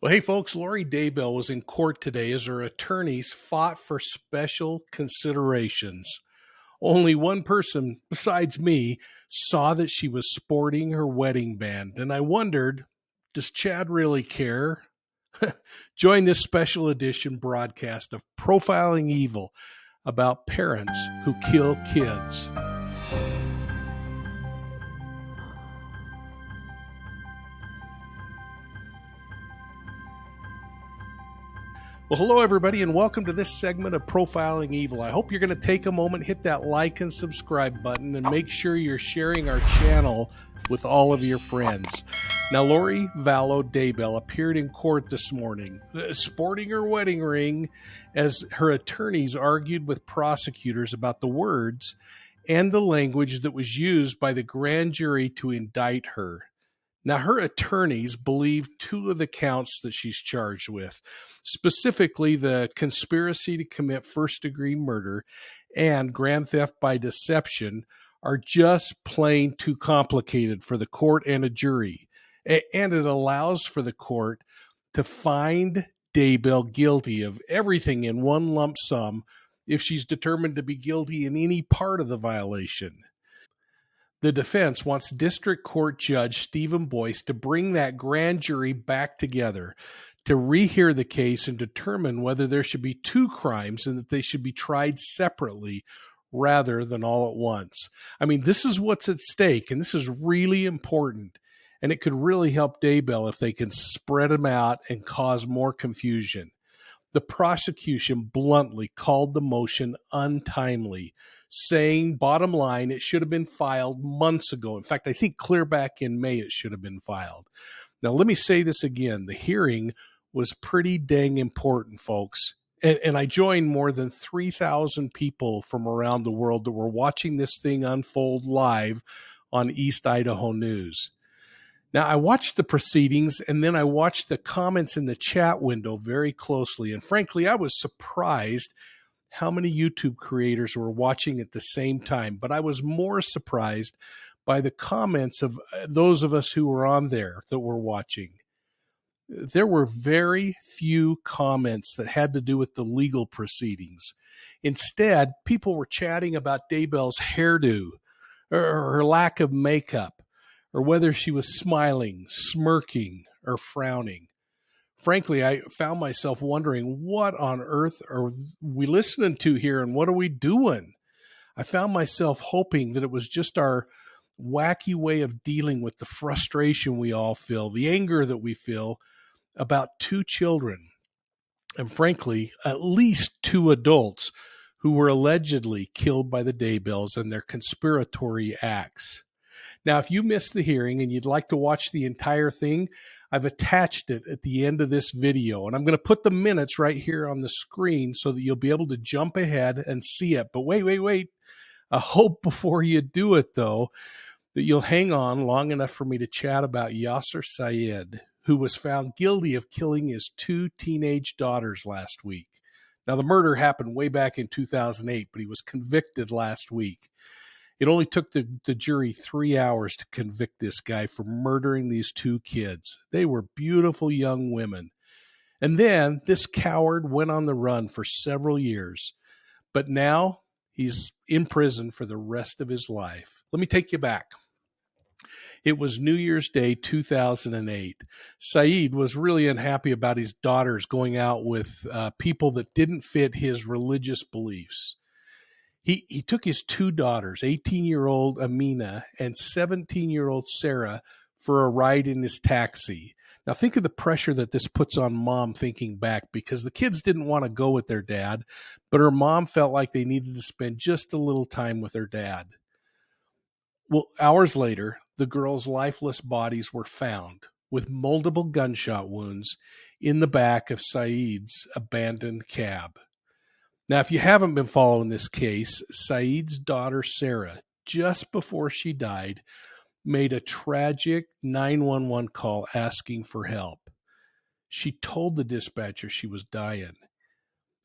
Well, hey, folks, Lori Daybell was in court today as her attorneys fought for special considerations. Only one person, besides me, saw that she was sporting her wedding band, and I wondered, does Chad really care? Join this special edition broadcast of Profiling Evil about parents who kill kids. Well, hello, everybody, and welcome to this segment of Profiling Evil. I hope you're going to take a moment, hit that like and subscribe button, and make sure you're sharing our channel with all of your friends. Now, Lori Vallow Daybell appeared in court this morning, sporting her wedding ring, as her attorneys argued with prosecutors about the words and the language that was used by the grand jury to indict her. Now, her attorneys believe two of the counts that she's charged with, specifically the conspiracy to commit first-degree murder and grand theft by deception, are just plain too complicated for the court and a jury. And it allows for the court to find Daybell guilty of everything in one lump sum if she's determined to be guilty in any part of the violation. The defense wants District Court Judge Stephen Boyce to bring that grand jury back together to rehear the case and determine whether there should be two crimes and that they should be tried separately rather than all at once. I mean, this is what's at stake, and this is really important, and it could really help Daybell if they can spread them out and cause more confusion. The prosecution bluntly called the motion untimely, saying, bottom line, it should have been filed months ago. In fact, I think clear back in May it should have been filed. Now, let me say this again. The hearing was pretty dang important, folks. And I joined more than 3,000 people from around the world that were watching this thing unfold live on East Idaho News. Now, I watched the proceedings and then I watched the comments in the chat window very closely. And frankly, I was surprised how many YouTube creators were watching at the same time. But I was more surprised by the comments of those of us who were on there that were watching. There were very few comments that had to do with the legal proceedings. Instead, people were chatting about Daybell's hairdo or her lack of makeup, or whether she was smiling, smirking, or frowning. Frankly, I found myself wondering, what on earth are we listening to here and what are we doing? I found myself hoping that it was just our wacky way of dealing with the frustration we all feel, the anger that we feel about two children, and frankly, at least two adults who were allegedly killed by the Daybells and their conspiratory acts. Now, if you missed the hearing and you'd like to watch the entire thing, I've attached it at the end of this video. And I'm going to put the minutes right here on the screen so that you'll be able to jump ahead and see it. But wait. I hope before you do it, though, that you'll hang on long enough for me to chat about Yasser Syed, who was found guilty of killing his two teenage daughters last week. Now, the murder happened way back in 2008, but he was convicted last week. It only took the jury 3 hours to convict this guy for murdering these two kids. They were beautiful young women. And then this coward went on the run for several years. But now he's in prison for the rest of his life. Let me take you back. It was New Year's Day 2008. Syed was really unhappy about his daughters going out with people that didn't fit his religious beliefs. He took his two daughters, 18-year-old Amina and 17-year-old Sarah, for a ride in his taxi. Now, think of the pressure that this puts on mom thinking back, because the kids didn't want to go with their dad, but her mom felt like they needed to spend just a little time with their dad. Well, hours later, the girls' lifeless bodies were found with multiple gunshot wounds in the back of Syed's abandoned cab. Now, if you haven't been following this case, Syed's daughter, Sarah, just before she died, made a tragic 911 call asking for help. She told the dispatcher she was dying.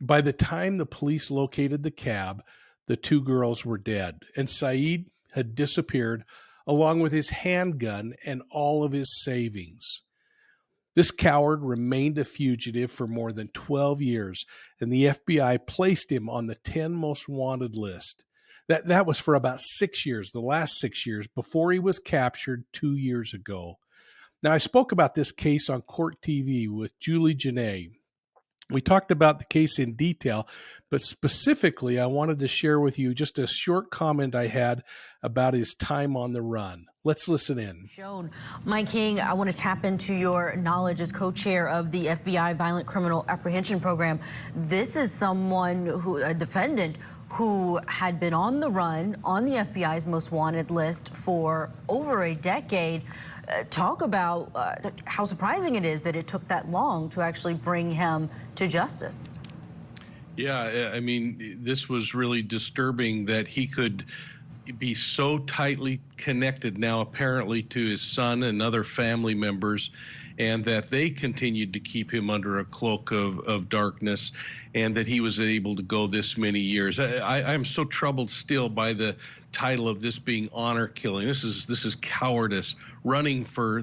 By the time the police located the cab, the two girls were dead, and Syed had disappeared along with his handgun and all of his savings. This coward remained a fugitive for more than 12 years, and the FBI placed him on the 10 most wanted list. That was for about 6 years, the last 6 years, before he was captured 2 years ago. Now, I spoke about this case on Court TV with Julie Janae. We talked about the case in detail, but specifically, I wanted to share with you just a short comment I had about his time on the run. Let's listen in. Mike King, I want to tap into your knowledge as co-chair of the FBI Violent Criminal Apprehension Program. This is a defendant who had been on the run on the FBI's most wanted list for over a decade. Talk about how surprising it is that it took that long to actually bring him to justice. Yeah, I mean, this was really disturbing that he could be so tightly connected now apparently to his son and other family members, and that they continued to keep him under a cloak of darkness, and that he was able to go this many years. I'm so troubled still by the title of this being honor killing. This is cowardice. Running for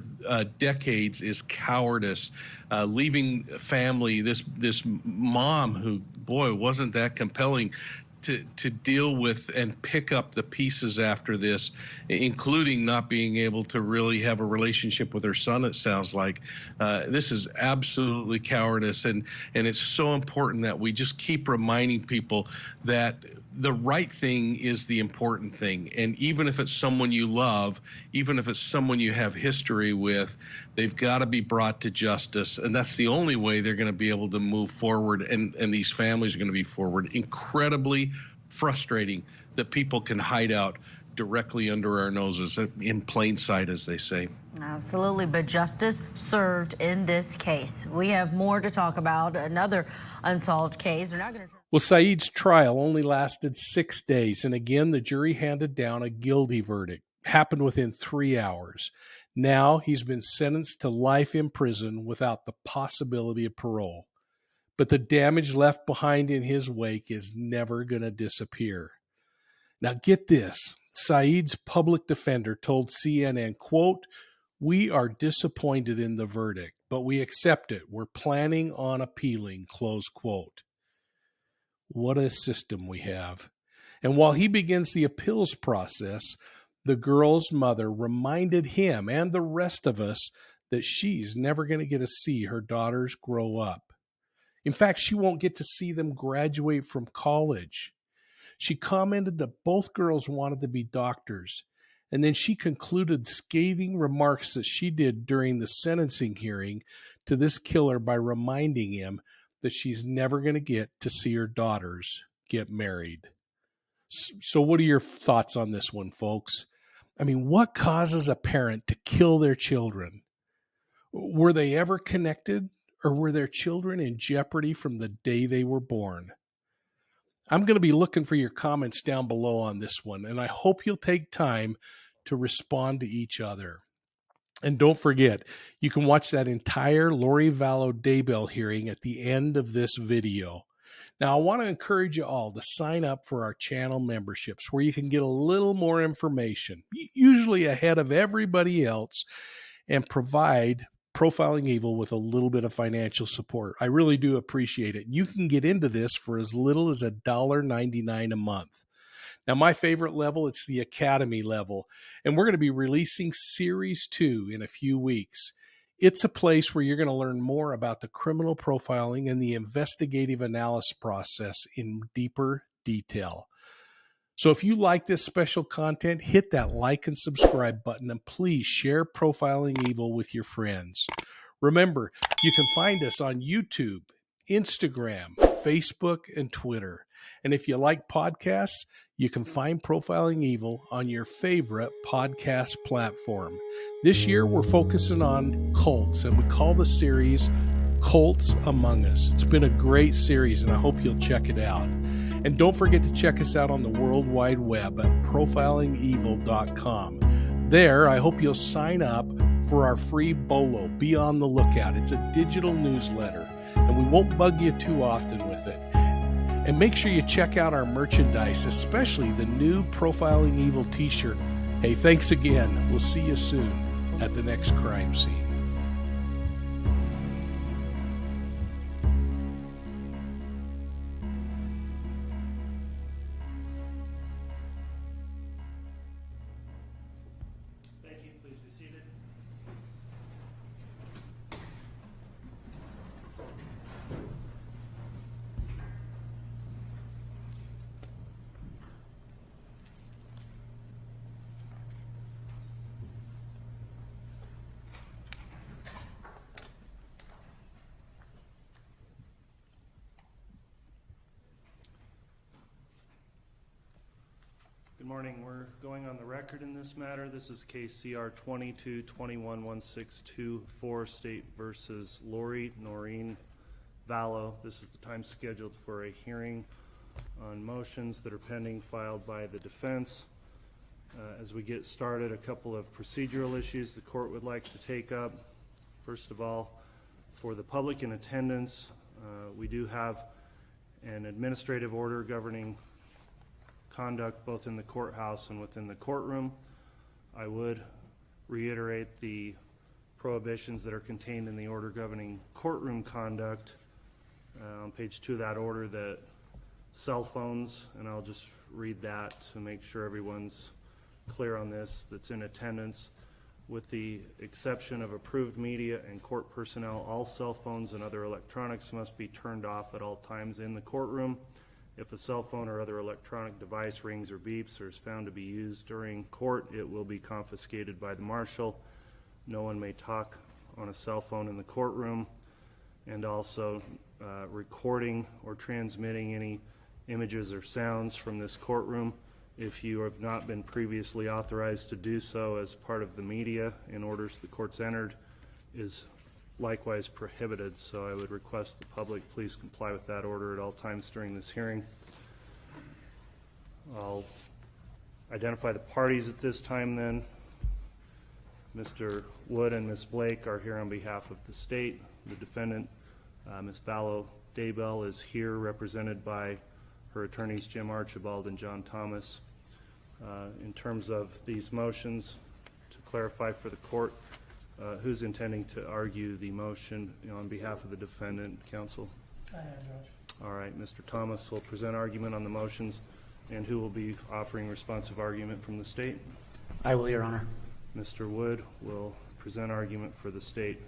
decades is cowardice. Leaving family, this mom who, boy, wasn't that compelling to deal with and pick up the pieces after this, including not being able to really have a relationship with her son, it sounds like. This is absolutely cowardice, and it's so important that we just keep reminding people that the right thing is the important thing. And even if it's someone you love, even if it's someone you have history with, they've got to be brought to justice. And that's the only way they're going to be able to move forward, and these families are going to be forward. Incredibly frustrating that people can hide out directly under our noses, in plain sight, as they say. Absolutely, but justice served in this case. We have more to talk about, another unsolved case. We're not going to... Well, Syed's trial only lasted 6 days, and again, the jury handed down a guilty verdict. Happened within 3 hours. Now he's been sentenced to life in prison without the possibility of parole. But the damage left behind in his wake is never going to disappear. Now get this. Syed's public defender told CNN, quote, "We are disappointed in the verdict, but we accept it. We're planning on appealing," close quote. What a system we have. And while he begins the appeals process, the girl's mother reminded him and the rest of us that she's never going to get to see her daughters grow up. In fact, she won't get to see them graduate from college. She commented that both girls wanted to be doctors, and then she concluded scathing remarks that she did during the sentencing hearing to this killer by reminding him that she's never going to get to see her daughters get married. So what are your thoughts on this one, folks? I mean, what causes a parent to kill their children? Were they ever connected, or were their children in jeopardy from the day they were born? I'm going to be looking for your comments down below on this one, and I hope you'll take time to respond to each other. And don't forget, you can watch that entire Lori Vallow Daybell hearing at the end of this video. Now, I want to encourage you all to sign up for our channel memberships, where you can get a little more information, usually ahead of everybody else, and provide Profiling Evil with a little bit of financial support. I really do appreciate it. You can get into this for as little as $1.99 a month. Now, my favorite level, it's the Academy level, and we're going to be releasing Series 2 in a few weeks. It's a place where you're going to learn more about the criminal profiling and the investigative analysis process in deeper detail. So if you like this special content, hit that like and subscribe button, and please share Profiling Evil with your friends. Remember, you can find us on YouTube, Instagram, Facebook, and Twitter. And if you like podcasts, you can find Profiling Evil on your favorite podcast platform. This year, we're focusing on cults, and we call the series Cults Among Us. It's been a great series, and I hope you'll check it out. And don't forget to check us out on the World Wide Web at profilingevil.com. There, I hope you'll sign up for our free B.O.L.O. Be on the lookout. It's a digital newsletter, and we won't bug you too often with it. And make sure you check out our merchandise, especially the new Profiling Evil t-shirt. Hey, thanks again. We'll see you soon at the next crime scene. morning. We're going on the record in this matter. This is case CR 22-21-1624, State versus Lori Noreen Vallow. This is the time scheduled for a hearing on motions that are pending filed by the defense. As we get started, a couple of procedural issues the court would like to take up. First of all, for the public in attendance, we do have an administrative order governing conduct both in the courthouse and within the courtroom. I would reiterate the prohibitions that are contained in the order governing courtroom conduct. On page 2 of that order, that cell phones, and I'll just read that to make sure everyone's clear on this, that's in attendance. With the exception of approved media and court personnel, all cell phones and other electronics must be turned off at all times in the courtroom. If a cell phone or other electronic device rings or beeps or is found to be used during court, it will be confiscated by the marshal. No one may talk on a cell phone in the courtroom, and also recording or transmitting any images or sounds from this courtroom, if you have not been previously authorized to do so as part of the media in orders the court's entered, is likewise prohibited. So I would request the public please comply with that order at all times during this hearing. I'll identify the parties at this time then. Mr. Wood and Ms. Blake are here on behalf of the state. The defendant, Ms. Vallow Daybell, is here represented by her attorneys Jim Archibald and John Thomas. In terms of these motions, to clarify for the court, who's intending to argue the motion on behalf of the defendant, counsel? I am, Judge. All right, Mr. Thomas will present argument on the motions, and who will be offering responsive argument from the state? I will, Your Honor. Mr. Wood will present argument for the state.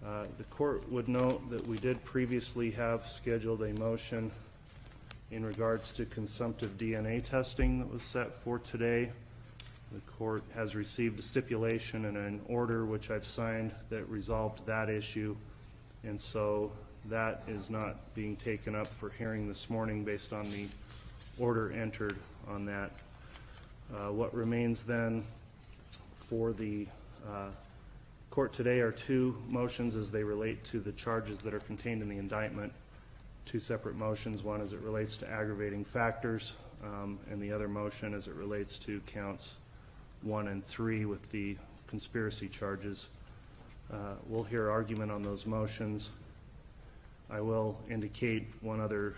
The court would note that we did previously have scheduled a motion in regards to consumptive DNA testing that was set for today. The court has received a stipulation and an order which I've signed that resolved that issue, and so that is not being taken up for hearing this morning based on the order entered on that. What remains then for the court today are two motions as they relate to the charges that are contained in the indictment. Two separate motions, one as it relates to aggravating factors, and the other motion as it relates to counts 1 and 3 with the conspiracy charges. We'll hear argument on those motions. I will indicate one other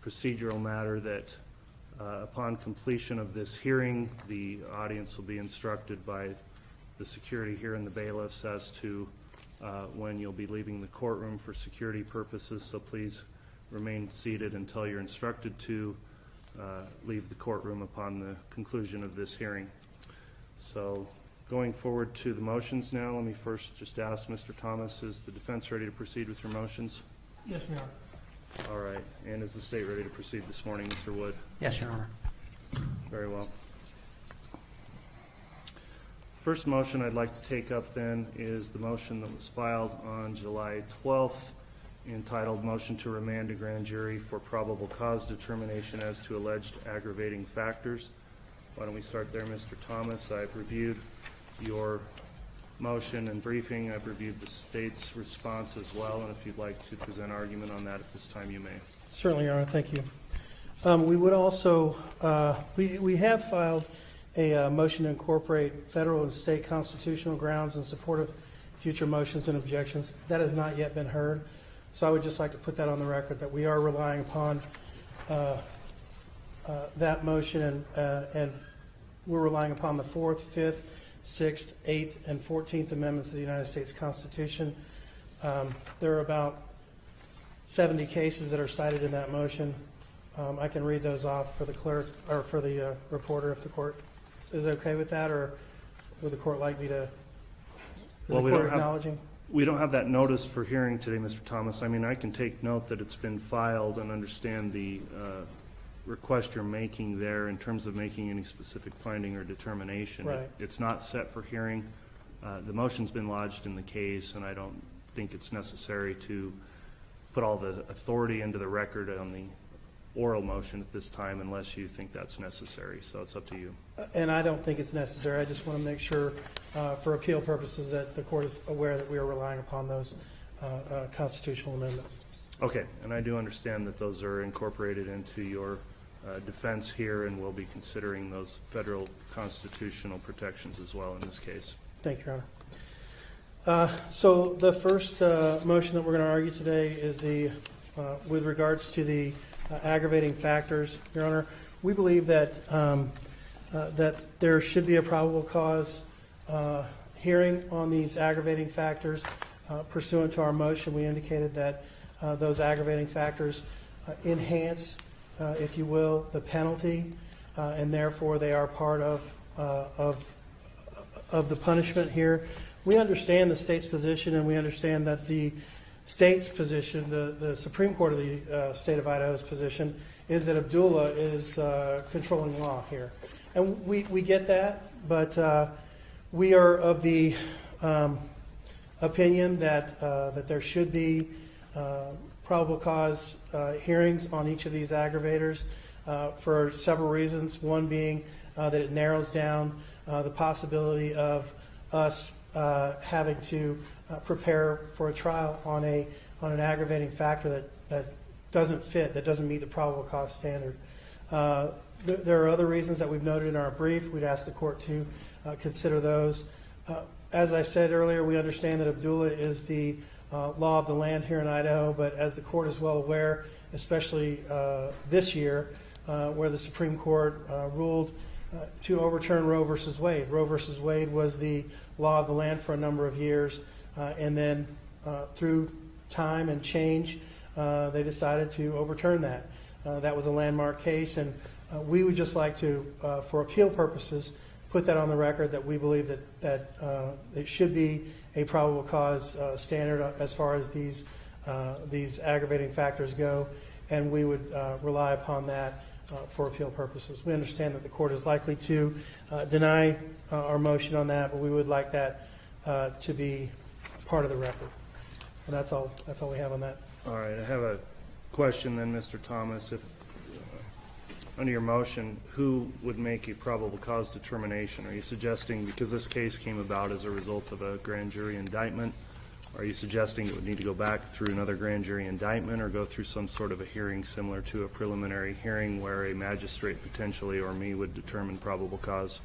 procedural matter that upon completion of this hearing, the audience will be instructed by the security here in the bailiffs as to when you'll be leaving the courtroom for security purposes, so please remain seated until you're instructed to leave the courtroom upon the conclusion of this hearing. So going forward to the motions now, let me first just ask Mr. Thomas, is the defense ready to proceed with your motions? Yes, we are. All right, and is the state ready to proceed this morning, Mr. Wood? Yes, Your Honor. Very well. First motion I'd like to take up then is the motion that was filed on July 12th, entitled Motion to Remand a Grand Jury for Probable Cause Determination as to Alleged Aggravating Factors. Why don't we start there, Mr. Thomas? I've reviewed your motion and briefing. I've reviewed the state's response as well, and if you'd like to present argument on that at this time, you may. Certainly, Your Honor. Thank you. We would also, we have filed a motion to incorporate federal and state constitutional grounds in support of future motions and objections. That has not yet been heard. So I would just like to put that on the record that we are relying upon that motion, and we're relying upon the 4th, 5th, 6th, 8th, and 14th Amendments of the United States Constitution. There are about 70 cases that are cited in that motion. I can read those off for the clerk or for the reporter if the court is okay with that, or would the court like me to? Is the court acknowledging? We don't have that notice for hearing today, Mr. Thomas. I mean, I can take note that it's been filed and understand the request you're making there in terms of making any specific finding or determination. Right. It's not set for hearing. The motion's been lodged in the case, and I don't think it's necessary to put all the authority into the record on the oral motion at this time unless you think that's necessary. So it's up to you. And I don't think it's necessary. I just want to make sure, for appeal purposes, that the court is aware that we are relying upon those constitutional amendments. Okay, and I do understand that those are incorporated into your defense here, and we'll be considering those federal constitutional protections as well in this case. Thank you, Your Honor. So the first motion that we're going to argue today is with regards to the aggravating factors. Your Honor, we believe that that there should be a probable cause hearing on these aggravating factors. Pursuant to our motion, we indicated that those aggravating factors enhance, if you will, the penalty, and therefore they are part of the punishment here. We understand the state's position, and we understand that the state's position, the Supreme Court of the state of Idaho's position, is that Abdullah is controlling law here. And we get that, but we are of the opinion that there should be probable cause hearings on each of these aggravators for several reasons. One being that it narrows down the possibility of us having to prepare for a trial on an aggravating factor that doesn't fit, that doesn't meet the probable cause standard. There are other reasons that we've noted in our brief. We'd ask the court to consider those. As I said earlier, we understand that Abdullah is the law of the land here in Idaho, but as the court is well aware, especially this year, where the Supreme Court ruled to overturn Roe versus Wade. Roe versus Wade was the law of the land for a number of years, and then through time and change, they decided to overturn that. That was a landmark case, and we would just like to, for appeal purposes, put that on the record that we believe that it should be a probable cause standard as far as these aggravating factors go, and we would rely upon that for appeal purposes. We understand that the court is likely to deny our motion on that, but we would like that to be part of the record. And that's all we have on that. All right, I have a question then, Mr. Thomas. If under your motion, who would make a probable cause determination? Are you suggesting, because this case came about as a result of a grand jury indictment, are you suggesting it would need to go back through another grand jury indictment or go through some sort of a hearing similar to a preliminary hearing where a magistrate potentially or me would determine probable cause?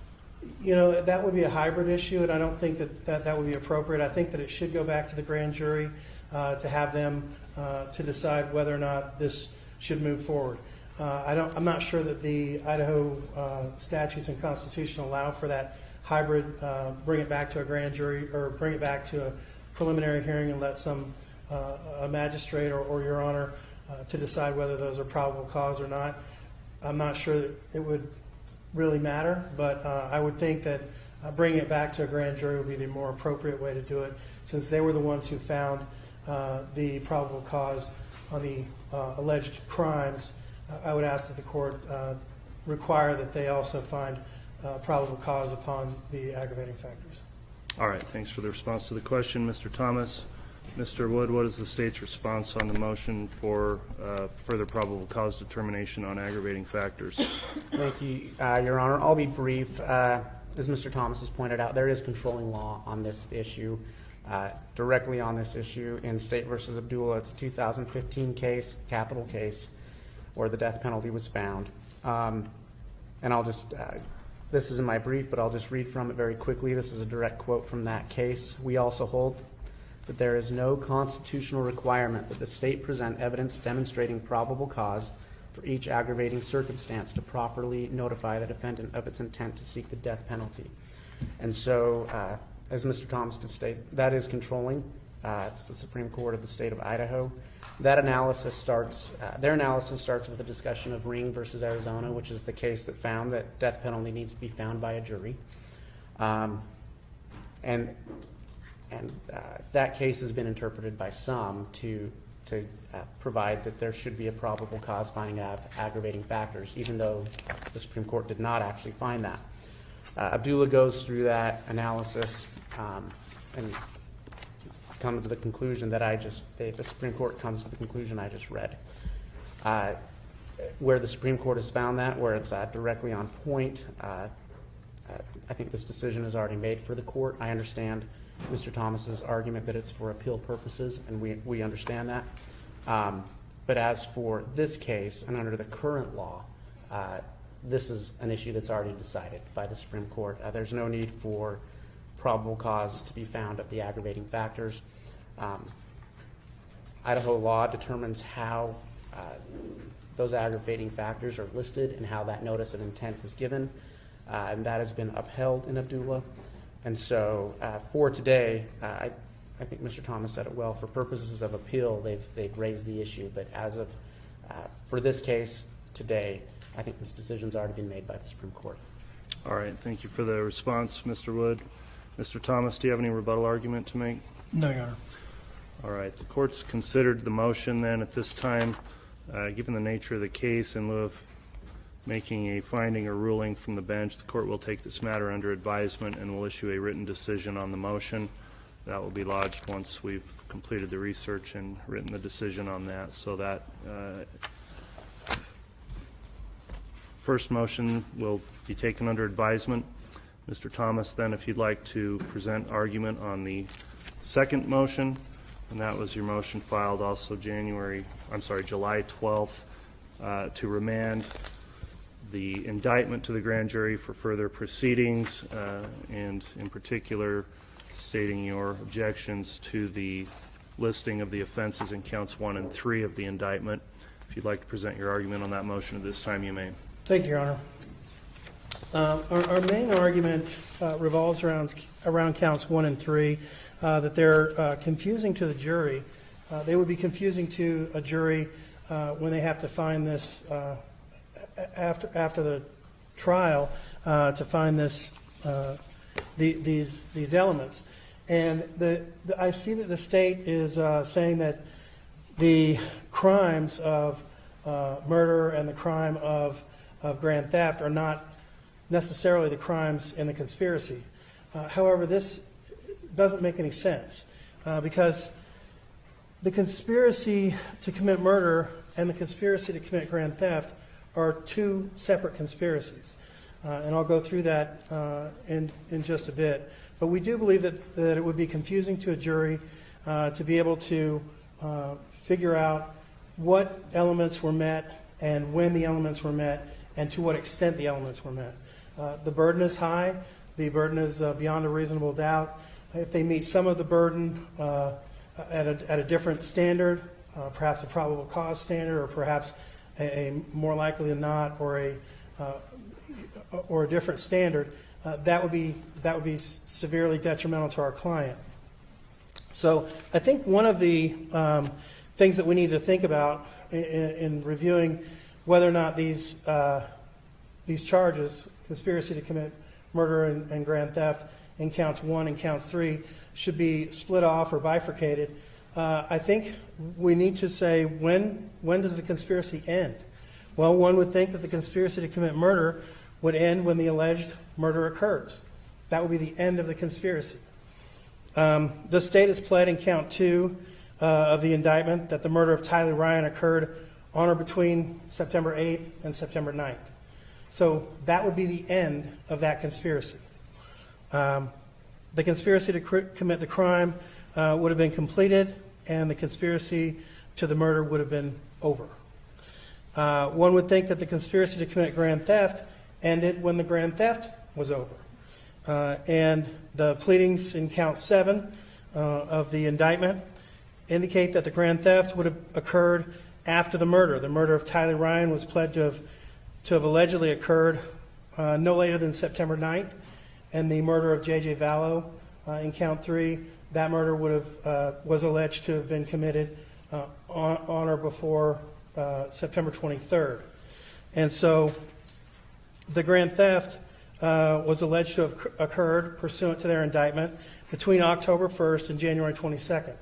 You know, that would be a hybrid issue, and I don't think that would be appropriate. I think that it should go back to the grand jury to have them to decide whether or not this should move forward. I'm not sure that the Idaho statutes and Constitution allow for that hybrid, bring it back to a grand jury or bring it back to a preliminary hearing and let a magistrate or Your Honor to decide whether those are probable cause or not. I'm not sure that it would really matter, but I would think that bringing it back to a grand jury would be the more appropriate way to do it, since they were the ones who found the probable cause on the alleged crimes. I would ask that the court require that they also find probable cause upon the aggravating factors. All right, thanks for the response to the question, Mr. Thomas. Mr. Wood, what is the state's response on the motion for further probable cause determination on aggravating factors? Thank you, Your Honor. I'll be brief. As Mr. Thomas has pointed out, there is controlling law on this issue, directly on this issue in State versus Abdullah. It's a 2015 case, capital case, where the death penalty was found. And I'll just, this is in my brief, but I'll just read from it very quickly. This is a direct quote from that case. We also hold that there is no constitutional requirement that the state present evidence demonstrating probable cause for each aggravating circumstance to properly notify the defendant of its intent to seek the death penalty. And so, as Mr. Thomas did state, that is controlling. It's the Supreme Court of the state of Idaho. That analysis starts, their analysis starts with a discussion of Ring versus Arizona, which is the case that found that death penalty needs to be found by a jury. And that case has been interpreted by some to provide that there should be a probable cause finding aggravating factors, even though the Supreme Court did not actually find that. Abdullah goes through that analysis and comes to the conclusion that the Supreme Court comes to the conclusion I just read. where the Supreme Court has found that, where it's directly on point. I think this decision is already made for the court. I understand Mr. Thomas's argument that it's for appeal purposes, and we understand that. But as for this case, and under the current law, this is an issue that's already decided by the Supreme Court. There's no need for probable cause to be found of the aggravating factors. Idaho law determines how those aggravating factors are listed and how that notice of intent is given, and that has been upheld in Abdullah. And so for today, I think Mr. Thomas said it well. For purposes of appeal, they've raised the issue, but as of for this case today, I think this decision's already been made by the Supreme Court. All right, thank you for the response, Mr. Wood. Mr. Thomas, do you have any rebuttal argument to make? No, Your Honor. All right, the court's considered the motion then at this time. Given the nature of the case, in lieu of making a finding or ruling from the bench, the court will take this matter under advisement and will issue a written decision on the motion. That will be lodged once we've completed the research and written the decision on that. So that first motion will be taken under advisement. Mr. Thomas, then, if you'd like to present argument on the second motion, and that was your motion filed also July 12th, to remand the indictment to the grand jury for further proceedings, and in particular stating your objections to the listing of the offenses in counts 1 and 3 of the indictment. If you'd like to present your argument on that motion at this time, you may. Thank you, Your Honor. Our main argument revolves around counts 1 and 3, that they're confusing to the jury. They would be confusing to a jury when they have to find this after the trial to find this these elements. And I see that the state is saying that the crimes of murder and the crime of grand theft are not necessarily the crimes in the conspiracy. However, this doesn't make any sense because the conspiracy to commit murder and the conspiracy to commit grand theft are two separate conspiracies. And I'll go through that in just a bit. But we do believe that it would be confusing to a jury to be able to figure out what elements were met and when the elements were met and to what extent the elements were met. The burden is high. The burden is beyond a reasonable doubt. If they meet some of the burden at a different standard, perhaps a probable cause standard, or perhaps a more likely than not, or a different standard, that would be severely detrimental to our client. So I think one of the things that we need to think about in reviewing whether or not these charges, conspiracy to commit murder and grand theft in counts 1 and counts 3, should be split off or bifurcated. I think we need to say when does the conspiracy end? Well, one would think that the conspiracy to commit murder would end when the alleged murder occurs. That would be the end of the conspiracy. The state has pled in count 2 of the indictment that the murder of Tyler Ryan occurred on or between September 8th and September 9th. So that would be the end of that conspiracy. The conspiracy to commit the crime would have been completed, and the conspiracy to the murder would have been over. One would think that the conspiracy to commit grand theft ended when the grand theft was over. And the pleadings in count 7 of the indictment indicate that the grand theft would have occurred after the murder. The murder of Tyler Ryan was pled to have allegedly occurred no later than September 9th, and the murder of J.J. Vallow in count 3, that murder was alleged to have been committed on or before September 23rd. And so the grand theft was alleged to have occurred pursuant to their indictment between October 1st and January 22nd.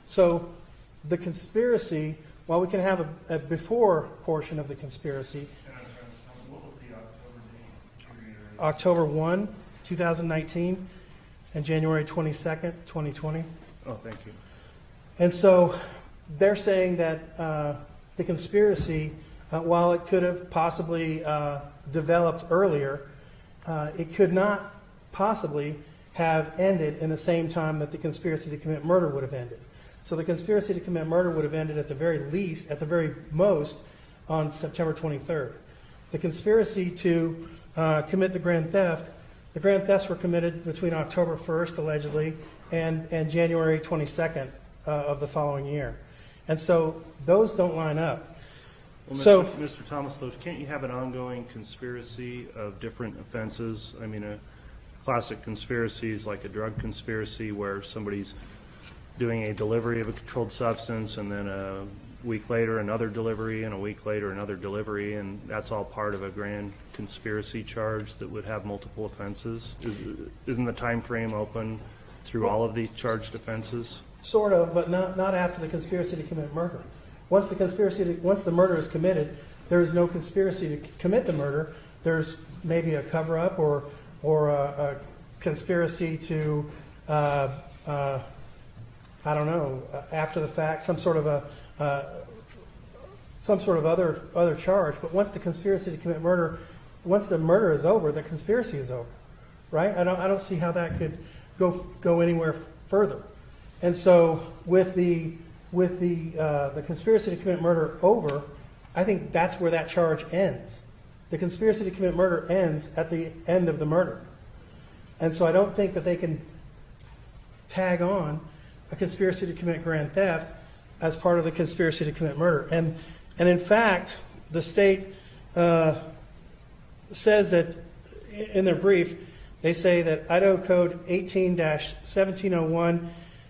So the conspiracy, while we can have a before portion of the conspiracy, What was the October date? October 1, 2019, and January 22nd, 2020. Oh, thank you. And so they're saying that the conspiracy while it could have possibly developed earlier, it could not possibly have ended in the same time that the conspiracy to commit murder would have ended. So the conspiracy to commit murder would have ended at the very least, at the very most, on September 23rd. The conspiracy to commit the grand thefts were committed between October 1st, allegedly, and January 22nd of the following year. And so those don't line up. Well, Mr. Thomas, though, can't you have an ongoing conspiracy of different offenses? I mean, a classic conspiracy is like a drug conspiracy where somebody's doing a delivery of a controlled substance and then a week later another delivery and a week later another delivery, and that's all part of a grand conspiracy charge that would have multiple offenses. Isn't the time frame open through all of these charged offenses? Sort of, but not after the conspiracy to commit murder. Once the murder is committed, there is no conspiracy to commit the murder. There's maybe a cover-up or a conspiracy to I don't know, after the fact, some sort of other charge. But once the conspiracy to commit murder, once the murder is over, the conspiracy is over, right? I don't see how that could go anywhere further. And so with the conspiracy to commit murder over, I think that's where that charge ends. The conspiracy to commit murder ends at the end of the murder. And so I don't think that they can tag on a conspiracy to commit grand theft as part of the conspiracy to commit murder. And in fact, the state says that in their brief, they say that Idaho Code 18-1701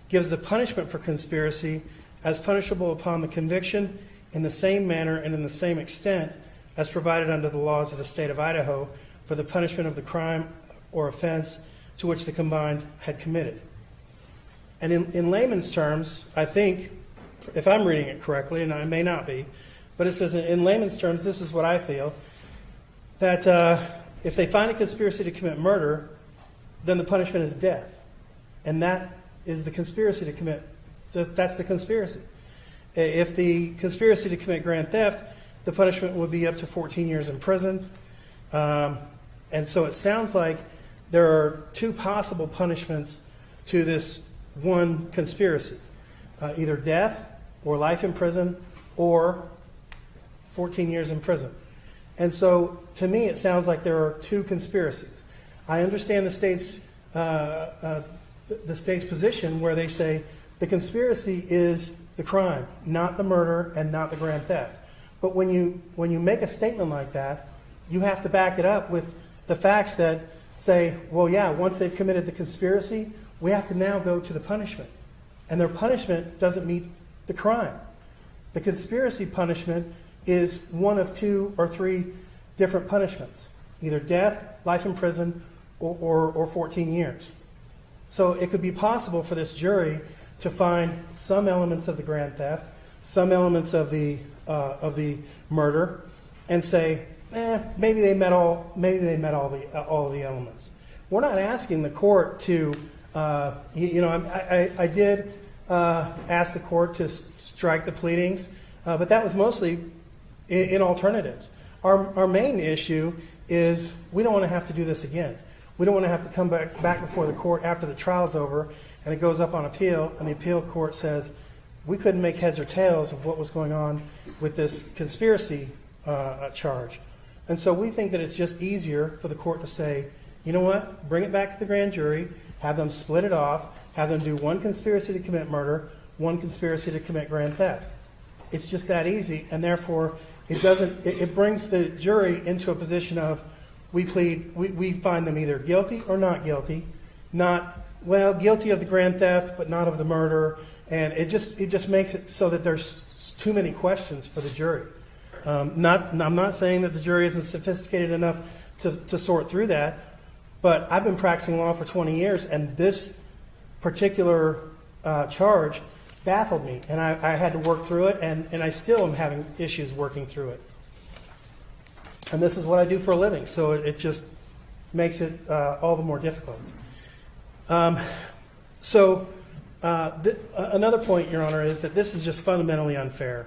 gives the punishment for conspiracy as punishable upon the conviction in the same manner and in the same extent as provided under the laws of the state of Idaho for the punishment of the crime or offense to which the combined had committed. And in layman's terms, I think, if I'm reading it correctly, and I may not be, but it says in layman's terms, this is what I feel, that if they find a conspiracy to commit murder, then the punishment is death. And that is the conspiracy to commit, that's the conspiracy. If the conspiracy to commit grand theft, the punishment would be up to 14 years in prison. And so it sounds like there are two possible punishments to this one conspiracy, either death or life in prison or 14 years in prison. And so to me, it sounds like there are two conspiracies. I understand the state's position where they say the conspiracy is the crime, not the murder and not the grand theft. But when you make a statement like that, you have to back it up with the facts that say, well, yeah, once they've committed the conspiracy, we have to now go to the punishment. And their punishment doesn't meet the crime. The conspiracy punishment is one of two or three different punishments, either death, life in prison, or 14 years. So it could be possible for this jury to find some elements of the grand theft, some elements of the murder, and say, maybe they met all the elements. We're not asking the court to, I did ask the court to strike the pleadings, but that was mostly in alternatives. Our main issue is we don't want to have to do this again. We don't want to have to come back before the court after the trial's over and it goes up on appeal and the appeal court says we couldn't make heads or tails of what was going on with this conspiracy charge. And so we think that it's just easier for the court to say, you know what, bring it back to the grand jury, have them split it off, have them do one conspiracy to commit murder, one conspiracy to commit grand theft. It's just that easy, and therefore it brings the jury into a position of we find them either guilty or not guilty, not, well, guilty of the grand theft but not of the murder, and it just makes it so that there's too many questions for the jury. I'm not saying that the jury isn't sophisticated enough to sort through that, but I've been practicing law for 20 years, and this particular charge baffled me, and I had to work through it, and I still am having issues working through it. And this is what I do for a living, so it just makes it all the more difficult. Another point, Your Honor, is that this is just fundamentally unfair.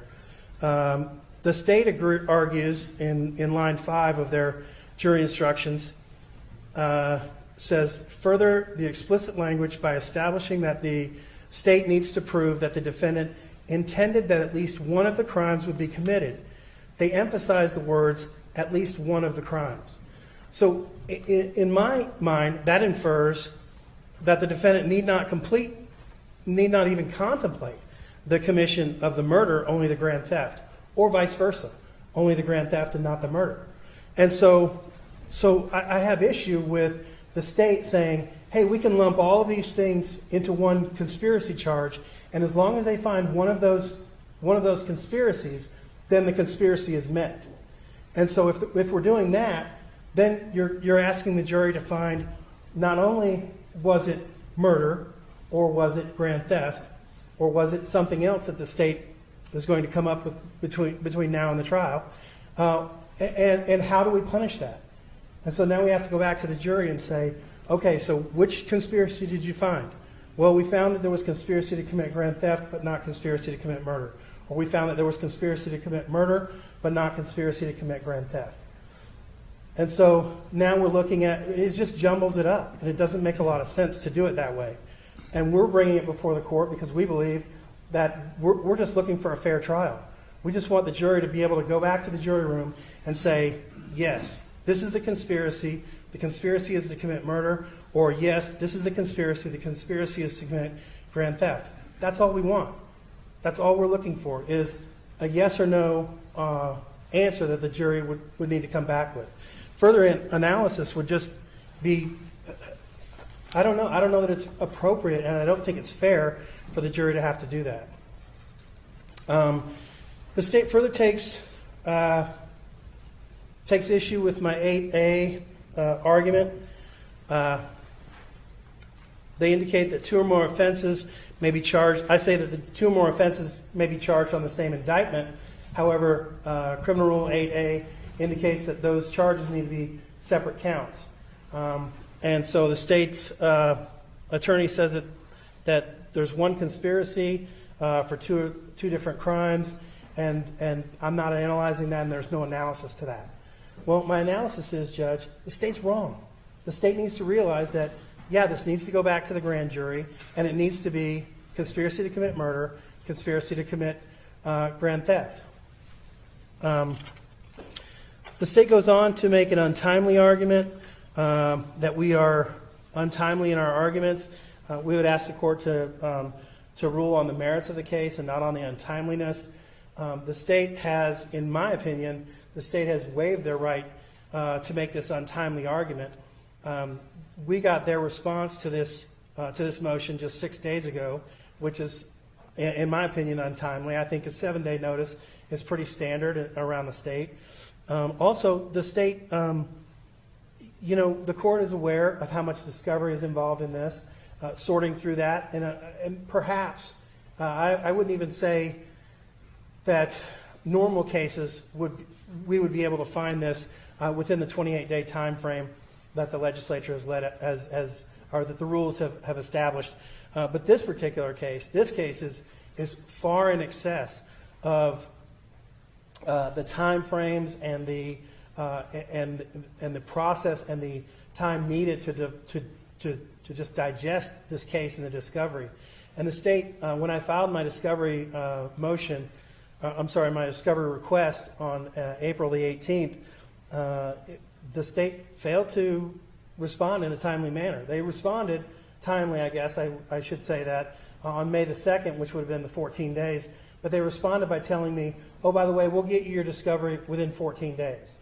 the state argues in line 5 of their jury instructions, says, further, the explicit language by establishing that the state needs to prove that the defendant intended that at least one of the crimes would be committed. They emphasize the words, at least one of the crimes. So in my mind, that infers that the defendant need not even contemplate the commission of the murder, only the grand theft, or vice versa, only the grand theft and not the murder. And so I have issue with the state saying, hey, we can lump all of these things into one conspiracy charge, and as long as they find one of those conspiracies, then the conspiracy is met. And so if we're doing that, then you're asking the jury to find not only was it murder, or was it grand theft, or was it something else that the state is going to come up with between now and the trial, and how do we punish that? And so now we have to go back to the jury and say, okay, so which conspiracy did you find? Well, we found that there was conspiracy to commit grand theft, but not conspiracy to commit murder. Or we found that there was conspiracy to commit murder, but not conspiracy to commit grand theft. And so now we're looking at, it just jumbles it up, and it doesn't make a lot of sense to do it that way. And we're bringing it before the court because we believe that we're just looking for a fair trial. We just want the jury to be able to go back to the jury room and say, yes, this is the conspiracy is to commit murder, or yes, this is the conspiracy is to commit grand theft. That's all we want. That's all we're looking for, is a yes or no answer that the jury would need to come back with. Further analysis would just be, I don't know that it's appropriate, and I don't think it's fair for the jury to have to do that. The state further takes issue with my 8A argument. They indicate that two or more offenses may be charged. I say that the two or more offenses may be charged on the same indictment. However, Criminal Rule 8A indicates that those charges need to be separate counts. And so the state's attorney says that there's one conspiracy for two different crimes, and I'm not analyzing that, and there's no analysis to that. Well, my analysis is, Judge, the state's wrong. The state needs to realize that, yeah, this needs to go back to the grand jury, and it needs to be conspiracy to commit murder, conspiracy to commit grand theft. The state goes on to make an untimely argument, that we are untimely in our arguments. We would ask the court to rule on the merits of the case and not on the untimeliness. The state has, in my opinion, the state has waived their right to make this untimely argument. We got their response to this motion just 6 days ago, which is, in my opinion, untimely. I think a 7-day notice is pretty standard around the state. Also, the state, the court is aware of how much discovery is involved in this, sorting through that, and perhaps, I wouldn't even say that normal cases we would be able to find this within the 28-day time frame that the legislature has or that the rules have established. But this particular case, is far in excess of the time frames and the process and the time needed to just digest this case and the discovery. And the state, when I filed my discovery my discovery request on April the 18th, the state failed to respond in a timely manner. They responded timely, I guess, I should say that, on May the 2nd, which would have been the 14 days, but they responded by telling me, oh, by the way, we'll get you your discovery within 14 days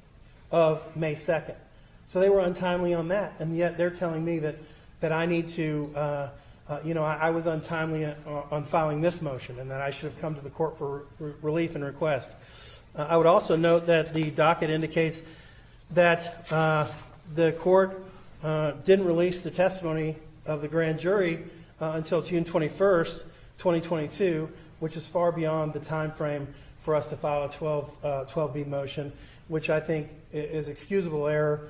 of May 2nd. So they were untimely on that, and yet they're telling me that I need to, I was untimely on filing this motion, and that I should have come to the court for relief and request. I would also note that the docket indicates that the court didn't release the testimony of the grand jury until June 21st, 2022, which is far beyond the time frame for us to file a 12B motion, which I think is excusable error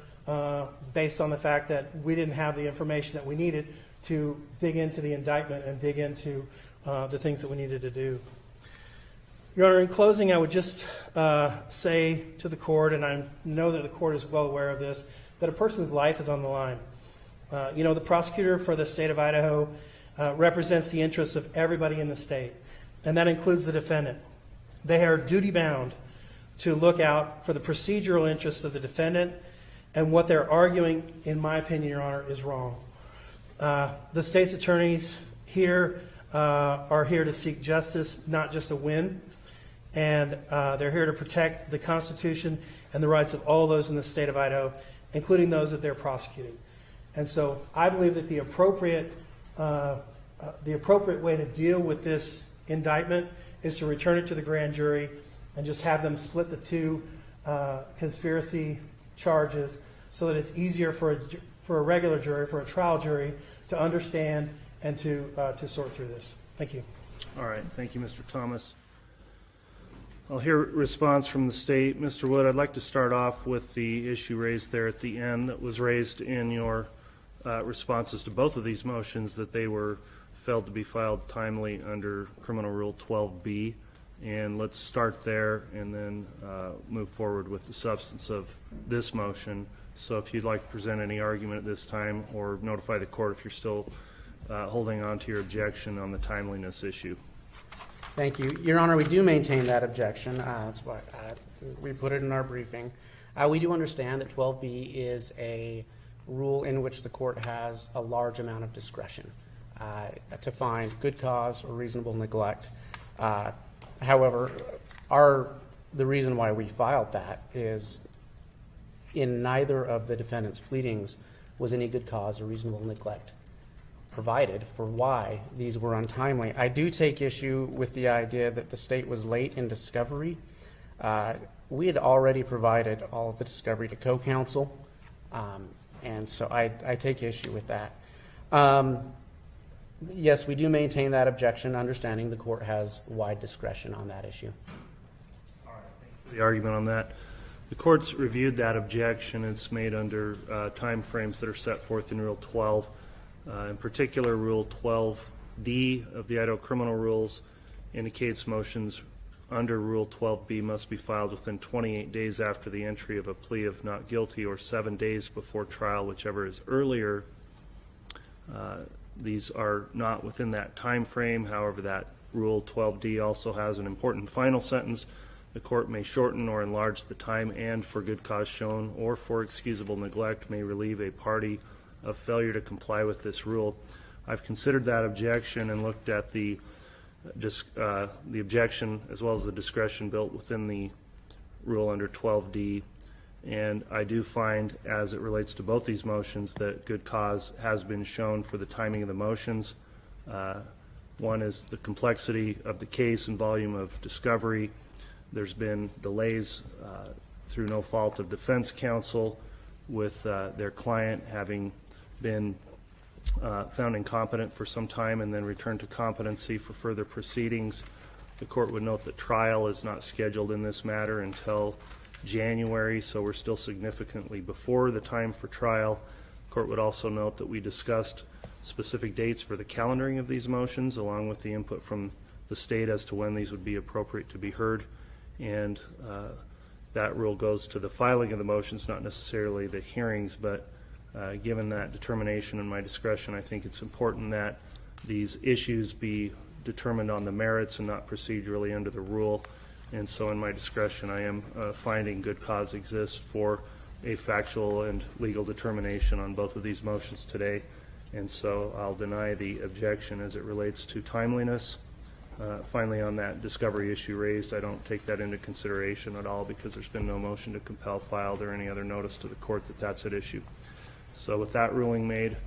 based on the fact that we didn't have the information that we needed to dig into the indictment and dig into the things that we needed to do. Your Honor, in closing, I would just say to the court, and I know that the court is well aware of this, that a person's life is on the line. The prosecutor for the state of Idaho represents the interests of everybody in the state, and that includes the defendant. They are duty-bound to look out for the procedural interests of the defendant, and what they're arguing, in my opinion, Your Honor, is wrong. The state's attorneys here are here to seek justice, not just a win, and they're here to protect the Constitution and the rights of all those in the state of Idaho, including those that they're prosecuting. And so I believe that the appropriate way to deal with this indictment is to return it to the grand jury and just have them split the two conspiracy charges so that it's easier for a regular jury, for a trial jury, to understand and to sort through this. Thank you. All right. Thank you, Mr. Thomas. I'll hear a response from the state. Mr. Wood, I'd like to start off with the issue raised there at the end that was raised in your responses to both of these motions, that they were failed to be filed timely under Criminal Rule 12B. And let's start there and then move forward with the substance of this motion. So if you'd like to present any argument at this time, or notify the court if you're still holding on to your objection on the timeliness issue. Thank you. Your Honor, we do maintain that objection. That's why we put it in our briefing. We do understand that 12B is a rule in which the court has a large amount of discretion to find good cause or reasonable neglect. However, the reason why we filed that is in neither of the defendant's pleadings was any good cause or reasonable neglect provided for why these were untimely. I do take issue with the idea that the state was late in discovery. We had already provided all of the discovery to co-counsel, and so I take issue with that. Yes, we do maintain that objection, understanding the court has wide discretion on that issue. All right, thank you for the argument on that. The court's reviewed that objection. It's made under time frames that are set forth in Rule 12. In particular, Rule 12D of the Idaho Criminal Rules indicates motions under Rule 12B must be filed within 28 days after the entry of a plea of not guilty or 7 days before trial, whichever is earlier. These are not within that time frame. However, that Rule 12D also has an important final sentence. The court may shorten or enlarge the time and, for good cause shown or for excusable neglect, may relieve a party of failure to comply with this rule. I've considered that objection and looked at the objection as well as the discretion built within the rule under 12D, and I do find, as it relates to both these motions, that good cause has been shown for the timing of the motions. One is the complexity of the case and volume of discovery. There's been delays through no fault of defense counsel with their client having been found incompetent for some time and then returned to competency for further proceedings. The court would note that trial is not scheduled in this matter until January, so we're still significantly before the time for trial. The court would also note that we discussed specific dates for the calendaring of these motions, along with the input from the state as to when these would be appropriate to be heard. And that rule goes to the filing of the motions, not necessarily the hearings, but given that determination and my discretion, I think it's important that these issues be determined on the merits and not procedurally under the rule. And so in my discretion, I am finding good cause exists for a factual and legal determination on both of these motions today. And so I'll deny the objection as it relates to timeliness. Finally, on that discovery issue raised, I don't take that into consideration at all because there's been no motion to compel filed or any other notice to the court that that's at issue. So with that ruling made,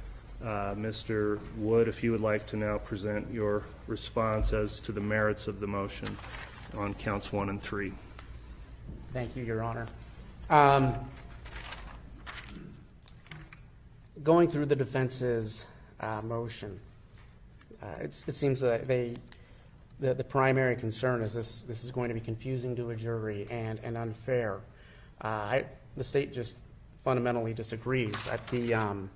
Mr. Wood, if you would like to now present your response as to the merits of the motion on counts 1 and 3. Thank you, Your Honor. Going through the defense's motion, it seems that the primary concern is this is going to be confusing to a jury and unfair. The state just fundamentally disagrees. The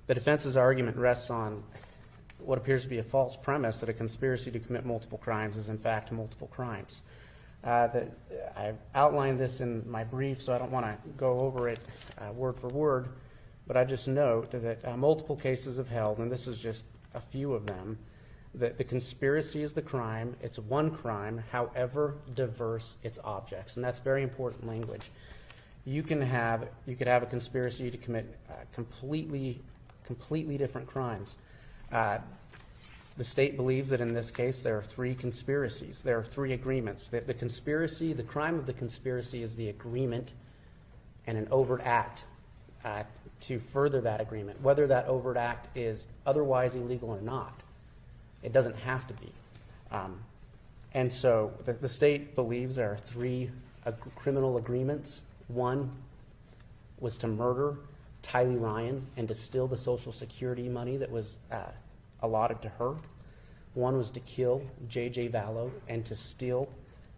defense's argument rests on what appears to be a false premise that a conspiracy to commit multiple crimes is in fact multiple crimes. I've outlined this in my brief, so I don't want to go over it word for word, but I just note that multiple cases have held, and this is just a few of them, that the conspiracy is the crime. It's one crime, however diverse its objects, and that's very important language. You could have a conspiracy to commit completely different crimes. The state believes that in this case there are three conspiracies. There are three agreements. The conspiracy, the crime of the conspiracy is the agreement and an overt act to further that agreement. Whether that overt act is otherwise illegal or not, it doesn't have to be. And so the state believes there are three criminal agreements. One was to murder Tylee Ryan and to steal the Social Security money that was allotted to her. One was to kill J.J. Vallow and to steal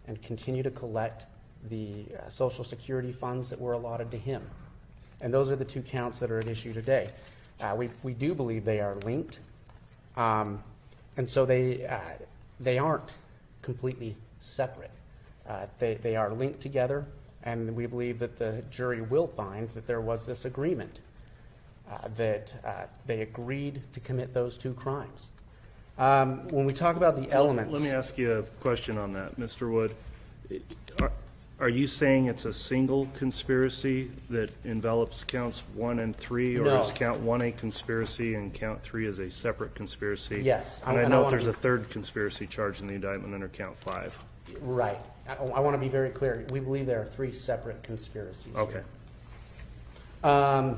and continue to collect the Social Security funds that were allotted to him. And those are the two counts that are at issue today. We do believe they are linked, and so they aren't completely separate. They are linked together, and we believe that the jury will find that there was this agreement, that they agreed to commit those two crimes. When we talk about the elements... Let me ask you a question on that, Mr. Wood. Are you saying it's a single conspiracy that envelops counts 1 and 3, or No. is count 1 a conspiracy and count 3 is a separate conspiracy? Yes. And I know there's a third conspiracy charge in the indictment under count 5. Right. I want to be very clear. We believe there are three separate conspiracies. Okay. Here.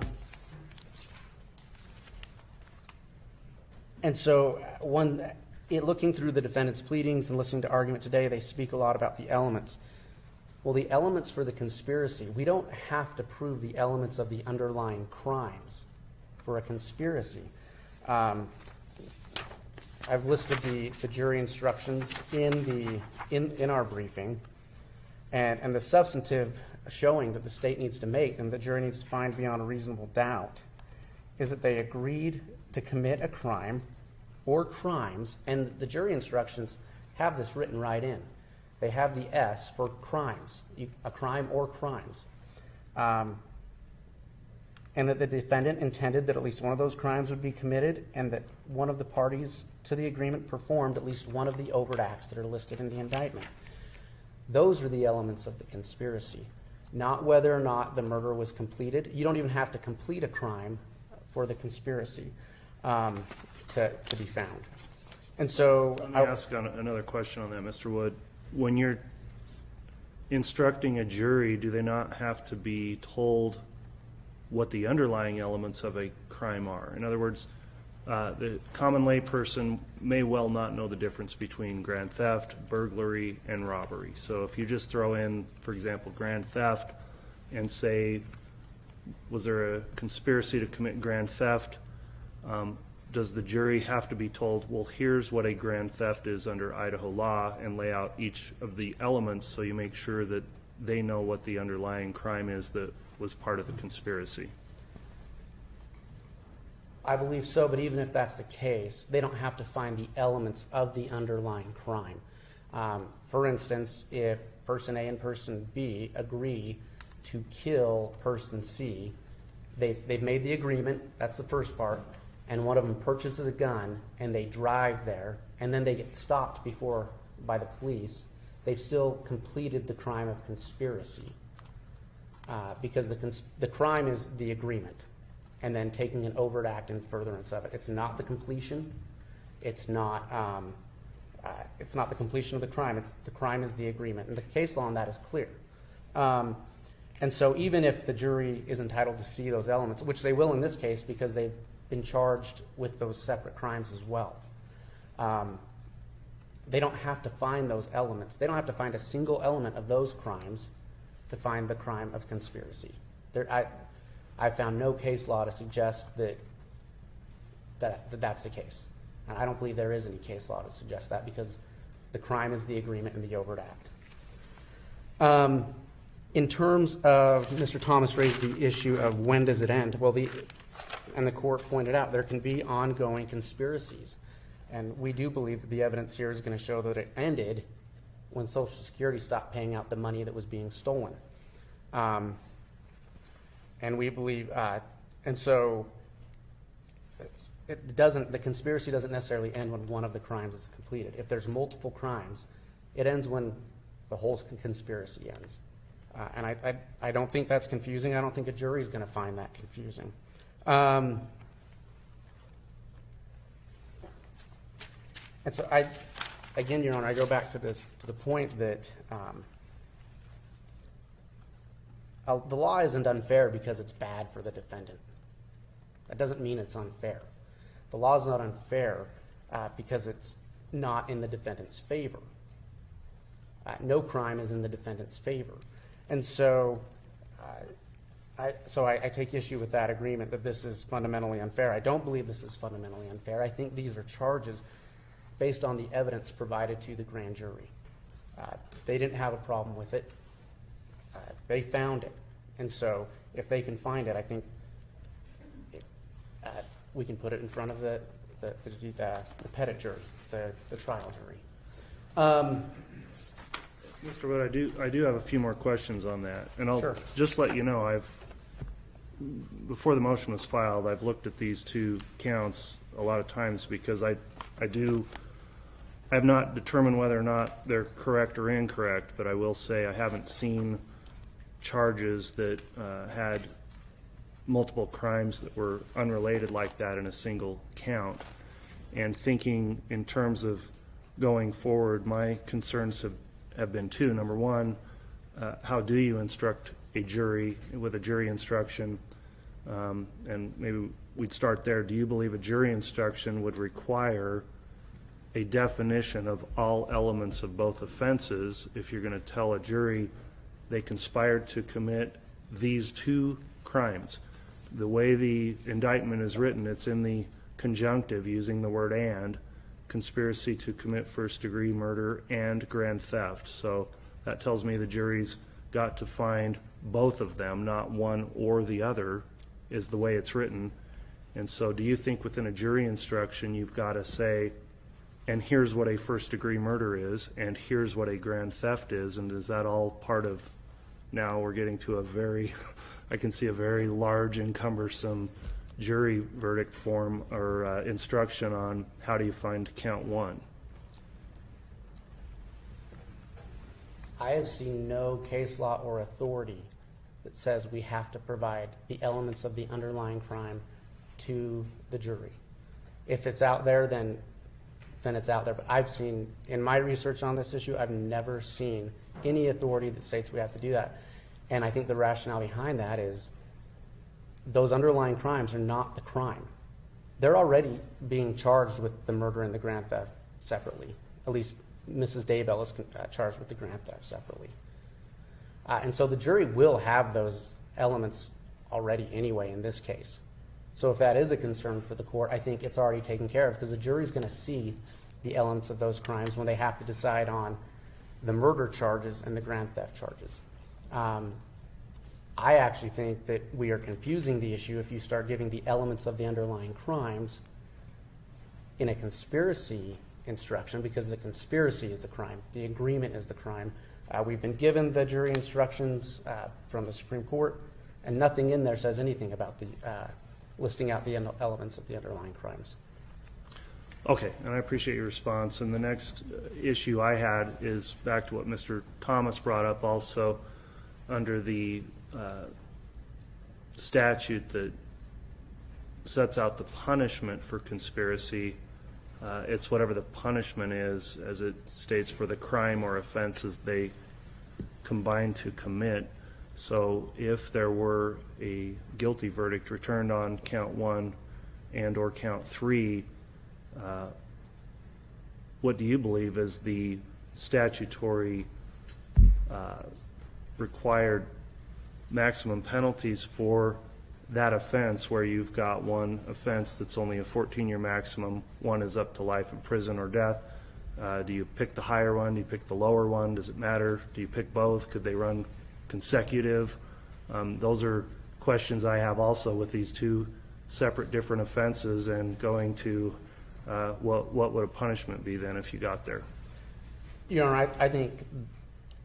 And so, looking through the defendant's pleadings and listening to argument today, they speak a lot about the elements. Well, the elements for the conspiracy, we don't have to prove the elements of the underlying crimes for a conspiracy. I've listed the jury instructions in our briefing, and the substantive showing that the state needs to make and the jury needs to find beyond a reasonable doubt is that they agreed to commit a crime or crimes, and the jury instructions have this written right in. They have the S for crimes, a crime or crimes. And that the defendant intended that at least one of those crimes would be committed, and that one of the parties to the agreement performed at least one of the overt acts that are listed in the indictment. Those are the elements of the conspiracy, not whether or not the murder was completed. You don't even have to complete a crime for the conspiracy to be found. And so Let me ask another question on that, Mr. Wood. When you're instructing a jury, do they not have to be told what the underlying elements of a crime are? In other words, the common layperson may well not know the difference between grand theft, burglary, and robbery. So if you just throw in, for example, grand theft and say, was there a conspiracy to commit grand theft? Does the jury have to be told, well, here's what a grand theft is under Idaho law, and lay out each of the elements so you make sure that they know what the underlying crime is that was part of the conspiracy? I believe so, but even if that's the case, they don't have to find the elements of the underlying crime. For instance, if person A and person B agree to kill person C, they've made the agreement, that's the first part, and one of them purchases a gun and they drive there, and then they get stopped by the police, they've still completed the crime of conspiracy, because the crime is the agreement and then taking an overt act in furtherance of it. It's not the completion. It's not the completion of the crime. The crime is the agreement, and the case law on that is clear. And so even if the jury is entitled to see those elements, which they will in this case because they've been charged with those separate crimes as well, they don't have to find those elements. They don't have to find a single element of those crimes to find the crime of conspiracy. I found no case law to suggest that's the case. And I don't believe there is any case law to suggest that, because the crime is the agreement and the overt act. In terms of, Mr. Thomas raised the issue of when does it end? Well, and the court pointed out there can be ongoing conspiracies. And we do believe that the evidence here is going to show that it ended when Social Security stopped paying out the money that was being stolen. And we believe, and so the conspiracy doesn't necessarily end when one of the crimes is completed. If there's multiple crimes, it ends when the whole conspiracy ends. And I don't think that's confusing. I don't think a jury is going to find that confusing. And so again, Your Honor, I go back to the point that the law isn't unfair because it's bad for the defendant. That doesn't mean it's unfair. The law is not unfair because it's not in the defendant's favor. No crime is in the defendant's favor. And so I take issue with that agreement that this is fundamentally unfair. I don't believe this is fundamentally unfair. I think these are charges based on the evidence provided to the grand jury. They didn't have a problem with it. They found it. And so if they can find it, I think we can put it in front of the pettit jury, the trial jury. Mr. Wood, I do have a few more questions on that, and I'll just let you know, before the motion was filed, I've looked at these two counts a lot of times because I have not determined whether or not they're correct or incorrect, but I will say I haven't seen charges that had multiple crimes that were unrelated like that in a single count. And thinking in terms of going forward, my concerns have been two. Number one, how do you instruct a jury with a jury instruction? And maybe we'd start there. Do you believe a jury instruction would require a definition of all elements of both offenses if you're going to tell a jury they conspired to commit these two crimes? The way the indictment is written, it's in the conjunctive using the word and, conspiracy to commit first-degree murder and grand theft. So that tells me the jury's got to find both of them, not one or the other, is the way it's written. And so do you think within a jury instruction you've got to say, and here's what a first-degree murder is, and here's what a grand theft is, and is that all part of, now we're getting to a very, I can see a very large and cumbersome jury verdict form or instruction on how do you find count one? I have seen no case law or authority that says we have to provide the elements of the underlying crime to the jury. If it's out there, then it's out there. But I've seen, in my research on this issue, I've never seen any authority that states we have to do that. And I think the rationale behind that is those underlying crimes are not the crime. They're already being charged with the murder and the grand theft separately. At least Mrs. Daybell is charged with the grand theft separately. And so the jury will have those elements already anyway in this case. So if that is a concern for the court, I think it's already taken care of because the jury's going to see the elements of those crimes when they have to decide on the murder charges and the grand theft charges. I actually think that we are confusing the issue if you start giving the elements of the underlying crimes in a conspiracy instruction, because the conspiracy is the crime, the agreement is the crime. We've been given the jury instructions from the Supreme Court, and nothing in there says anything about the listing out the elements of the underlying crimes. Okay, and I appreciate your response. And the next issue I had is back to what Mr. Thomas brought up also under the statute that sets out the punishment for conspiracy. It's whatever the punishment is, as it states, for the crime or offenses they combine to commit. So if there were a guilty verdict returned on count one and or count three, what do you believe is the statutory required maximum penalties for that offense, where you've got one offense that's only a 14-year maximum, one is up to life in prison or death? Do you pick the higher one? Do you pick the lower one? Does it matter? Do you pick both? Could they run consecutive? Those are questions I have also with these two separate different offenses, and going to what would a punishment be then if you got there? Your Honor,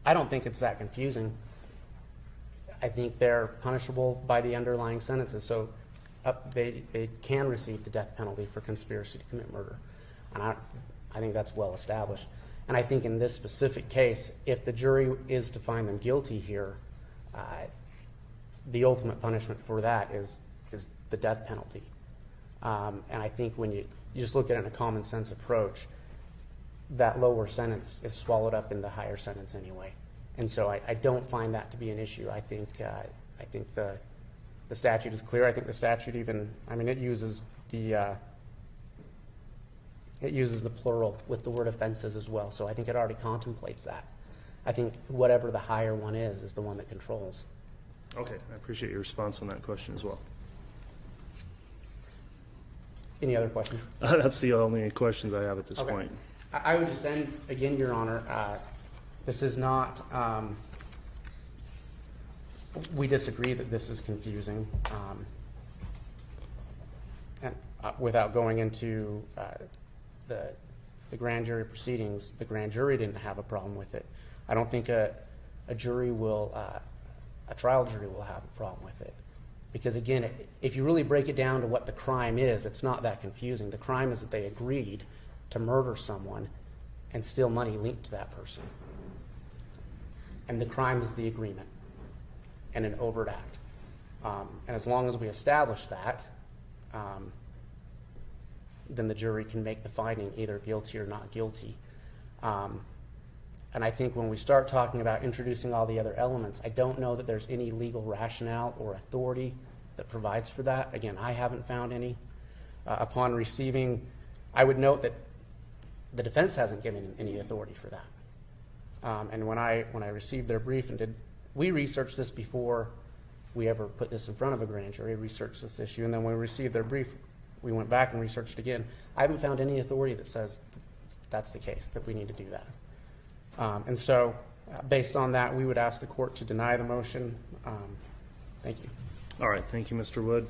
I don't think it's that confusing. I think they're punishable by the underlying sentences, so they can receive the death penalty for conspiracy to commit murder. And I think that's well established. And I think in this specific case, if the jury is to find them guilty here, the ultimate punishment for that is the death penalty. And I think when you just look at it in a common sense approach, that lower sentence is swallowed up in the higher sentence anyway. And so I don't find that to be an issue. I think the statute is clear. I think the statute even, I mean, it uses the plural with the word offenses as well. So I think it already contemplates that. I think whatever the higher one is the one that controls. Okay, I appreciate your response on that question as well. Any other questions? That's the only questions I have at this Okay. point. I would just end, again, Your Honor, this is not, we disagree that this is confusing. And without going into the grand jury proceedings, the grand jury didn't have a problem with it. I don't think a jury will, a trial jury will have a problem with it. Because again, if you really break it down to what the crime is, it's not that confusing. The crime is that they agreed to murder someone and steal money linked to that person. And the crime is the agreement and an overt act. And as long as we establish that, then the jury can make the finding either guilty or not guilty. And I think when we start talking about introducing all the other elements, I don't know that there's any legal rationale or authority that provides for that. Again, I haven't found any. Upon receiving, I would note that the defense hasn't given any authority for that. And when I received their brief and we researched this before we ever put this in front of a grand jury, researched this issue, and then when we received their brief, we went back and researched again. I haven't found any authority that says that's the case, that we need to do that. And so, based on that, we would ask the court to deny the motion. Thank you. All right, thank you, Mr. Wood.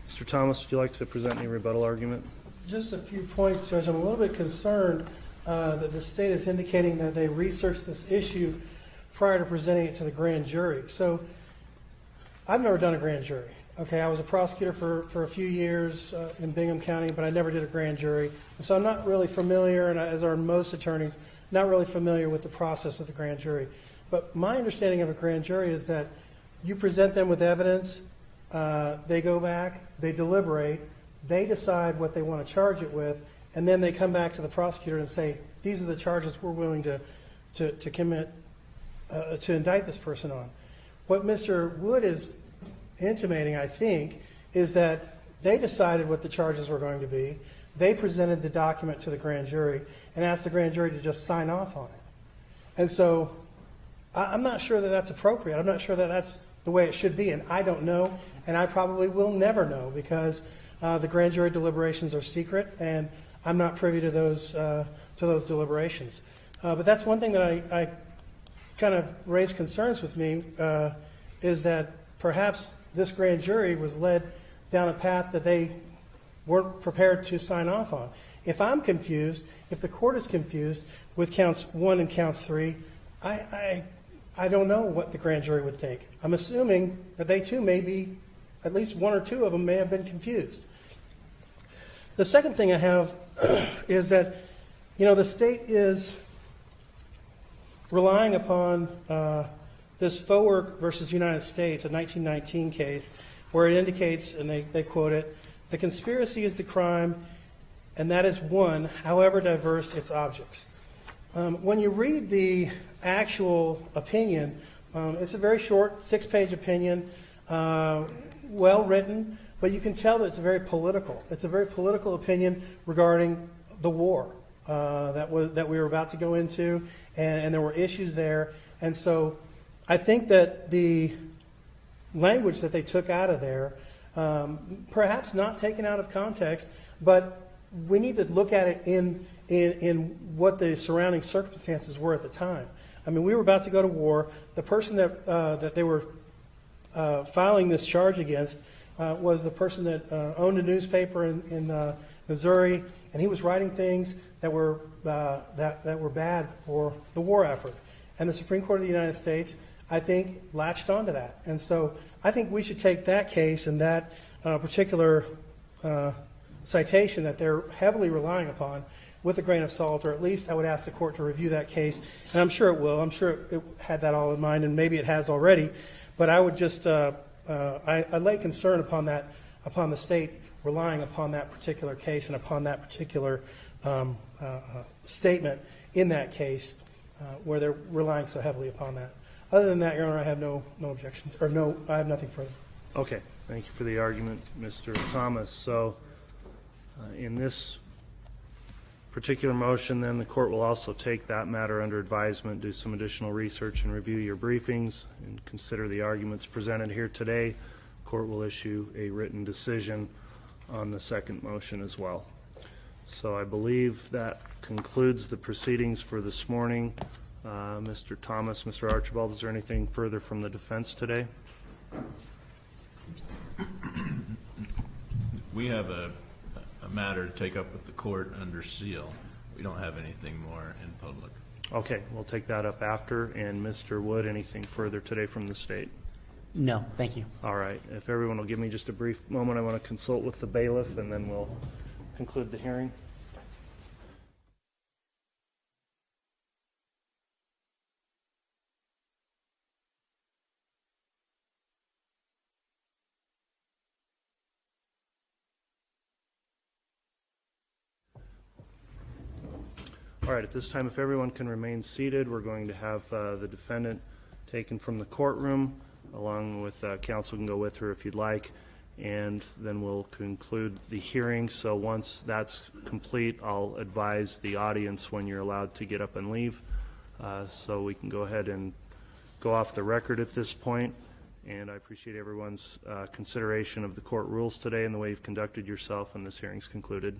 Mr. Thomas, would you like to present any rebuttal argument? Just a few points, Judge. I'm a little bit concerned that the state is indicating that they researched this issue prior to presenting it to the grand jury. So I've never done a grand jury. Okay, I was a prosecutor for a few years in Bingham County, but I never did a grand jury. And so I'm not really familiar, and as are most attorneys, not really familiar with the process of the grand jury. But my understanding of a grand jury is that you present them with evidence, they go back, they deliberate, they decide what they want to charge it with, and then they come back to the prosecutor and say, these are the charges we're willing to commit, to indict this person on. What Mr. Wood is intimating, I think, is that they decided what the charges were going to be. They presented the document to the grand jury and asked the grand jury to just sign off on it. And so I'm not sure that that's appropriate. I'm not sure that that's the way it should be, and I don't know, and I probably will never know because the grand jury deliberations are secret, and I'm not privy to those deliberations. But that's one thing that I kind of raised concerns with me, is that perhaps this grand jury was led down a path that they weren't prepared to sign off on. If I'm confused, if the court is confused with counts 1 and counts 3, I don't know what the grand jury would think. I'm assuming that they too may be, at least 1 or 2 of them may have been confused. The second thing I have is that, the state is relying upon this Fowerk versus United States, a 1919 case, where it indicates, and they quote it, the conspiracy is the crime, and that is one, however diverse its objects. When you read the actual opinion, it's a very short 6-page opinion, well written, but you can tell that it's very political. It's a very political opinion regarding the war that we were about to go into, and there were issues there. And so I think that the language that they took out of there, perhaps not taken out of context, but we need to look at it in what the surrounding circumstances were at the time. I mean, we were about to go to war. The person that they were filing this charge against was the person that owned a newspaper in Missouri and he was writing things that were that were bad for the war effort. And the Supreme Court of the United States, I think, latched onto that. And so I think we should take that case and that particular citation that they're heavily relying upon with a grain of salt, or at least I would ask the court to review that case, and I'm sure it will. I'm sure it had that all in mind, and maybe it has already. But I would just I lay concern upon that, upon the state relying upon that particular case and upon that particular statement in that case, where they're relying so heavily upon that. Other than that, Your Honor, I have no objections, or I have nothing further. Okay, thank you for the argument, Mr. Thomas. So in this particular motion, then the court will also take that matter under advisement, do some additional research and review your briefings, and consider the arguments presented here today. The court will issue a written decision on the second motion as well. So I believe that concludes the proceedings for this morning. Mr. Thomas, Mr. Archibald, is there anything further from the defense today? We have a matter to take up with the court under seal. We don't have anything more in public. Okay, we'll take that up after. And Mr. Wood, anything further today from the state? No, thank you. All right. If everyone will give me just a brief moment, I want to consult with the bailiff, and then we'll conclude the hearing. All right, at this time, if everyone can remain seated, we're going to have the defendant taken from the courtroom, along with counsel can go with her if you'd like, and then we'll conclude the hearing. So once that's complete, I'll advise the audience when you're allowed to get up and leave. So we can go ahead and go off the record at this point. And I appreciate everyone's consideration of the court rules today and the way you've conducted yourself, and this hearing's concluded.